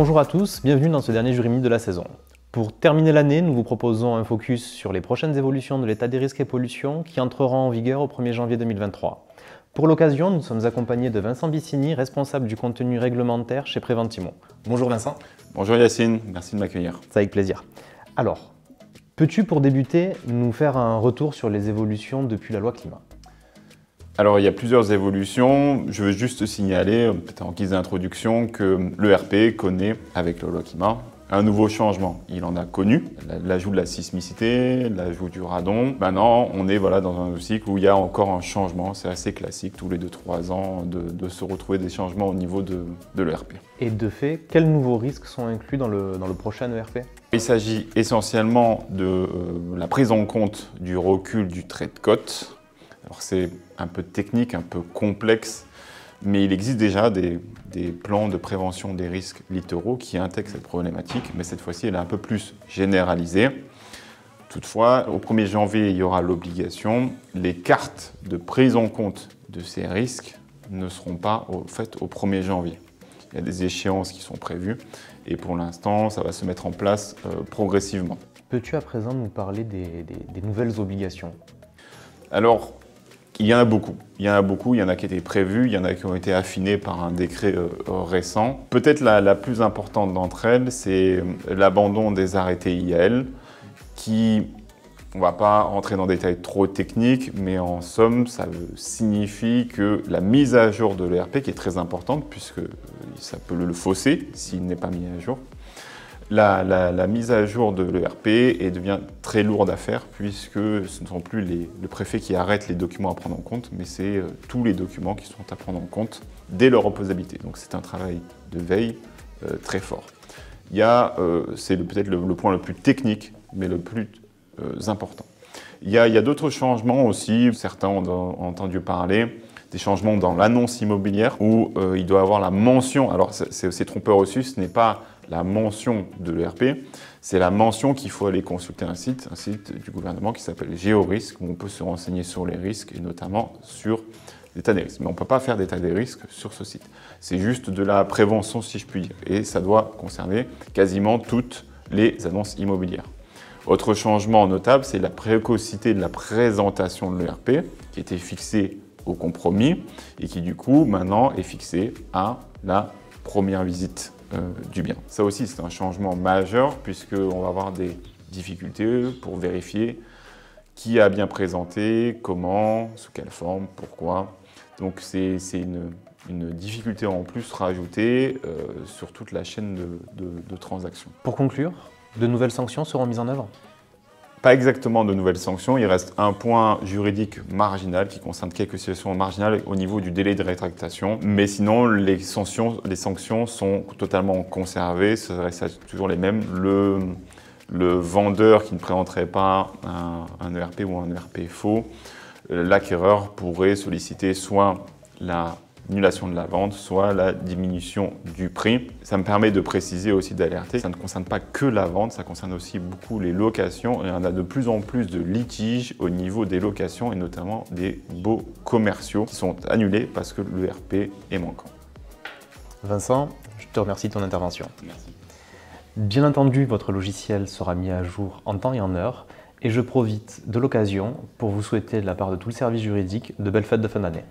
Bonjour à tous, bienvenue dans ce dernier Jury Minute de la saison. Pour terminer l'année, nous vous proposons un focus sur les prochaines évolutions de l'état des risques et pollutions qui entreront en vigueur au 1er janvier 2023. Pour l'occasion, nous sommes accompagnés de Vincent Bissini, responsable du contenu réglementaire chez Preventimo. Bonjour Vincent. Bonjour Yacine, merci de m'accueillir. C'est avec plaisir. Alors, peux-tu pour débuter nous faire un retour sur les évolutions depuis la loi climat ? Alors il y a plusieurs évolutions, je veux juste signaler, peut-être en guise d'introduction, que l'ERP connaît, avec la loi climat, un nouveau changement. Il en a connu, l'ajout de la sismicité, l'ajout du radon. Maintenant, on est dans un cycle où il y a encore un changement, c'est assez classique, tous les 2-3 ans, de se retrouver des changements au niveau de l'ERP. Et de fait, quels nouveaux risques sont inclus dans le prochain ERP ? Il s'agit essentiellement de la prise en compte du recul du trait de côte. Alors c'est un peu technique, un peu complexe, mais il existe déjà des plans de prévention des risques littoraux qui intègrent cette problématique, mais cette fois-ci elle est un peu plus généralisée. Toutefois, au 1er janvier, il y aura l'obligation. Les cartes de prise en compte de ces risques ne seront pas faites au 1er janvier. Il y a des échéances qui sont prévues et pour l'instant, ça va se mettre en place progressivement. Peux-tu à présent nous parler des nouvelles obligations ? Alors, il y en a beaucoup. Il y en a qui étaient prévus, il y en a qui ont été affinés par un décret récent. Peut-être la plus importante d'entre elles, c'est l'abandon des arrêtés IAL qui, on ne va pas rentrer dans des détails trop techniques, mais en somme, ça signifie que la mise à jour de l'ERP, qui est très importante, puisque ça peut le fausser s'il n'est pas mis à jour, la mise à jour de l'ERP devient très lourde à faire puisque ce ne sont plus le préfet qui arrête les documents à prendre en compte, mais c'est tous les documents qui sont à prendre en compte dès leur opposabilité. Donc c'est un travail de veille très fort. C'est peut-être le point le plus technique, mais le plus important. Il y a d'autres changements aussi, certains ont entendu parler, des changements dans l'annonce immobilière où il doit avoir la mention, alors c'est aussi trompeur aussi, ce n'est pas la mention de l'ERP, c'est la mention qu'il faut aller consulter un site du gouvernement qui s'appelle Géorisque, où on peut se renseigner sur les risques et notamment sur l'état des risques. Mais on ne peut pas faire d'état des risques sur ce site. C'est juste de la prévention, si je puis dire. Et ça doit concerner quasiment toutes les annonces immobilières. Autre changement notable, c'est la précocité de la présentation de l'ERP, qui était fixée au compromis et qui du coup maintenant est fixée à la première visite du bien. Ça aussi c'est un changement majeur puisqu'on va avoir des difficultés pour vérifier qui a bien présenté, comment, sous quelle forme, pourquoi. Donc c'est une difficulté en plus rajoutée sur toute la chaîne de transactions. Pour conclure, de nouvelles sanctions seront mises en œuvre ? Pas exactement de nouvelles sanctions, il reste un point juridique marginal qui concerne quelques situations marginales au niveau du délai de rétractation. Mais sinon, les sanctions sont totalement conservées, ça reste toujours les mêmes. Le vendeur qui ne présenterait pas un ERP ou un ERP faux, l'acquéreur pourrait solliciter soit l'annulation de la vente, soit la diminution du prix. Ça me permet de préciser aussi, d'alerter, ça ne concerne pas que la vente, ça concerne aussi beaucoup les locations et on a de plus en plus de litiges au niveau des locations et notamment des baux commerciaux qui sont annulés parce que l'ERP est manquant. Vincent, je te remercie de ton intervention. Merci. Bien entendu, votre logiciel sera mis à jour en temps et en heure et je profite de l'occasion pour vous souhaiter de la part de tout le service juridique de belles fêtes de fin d'année.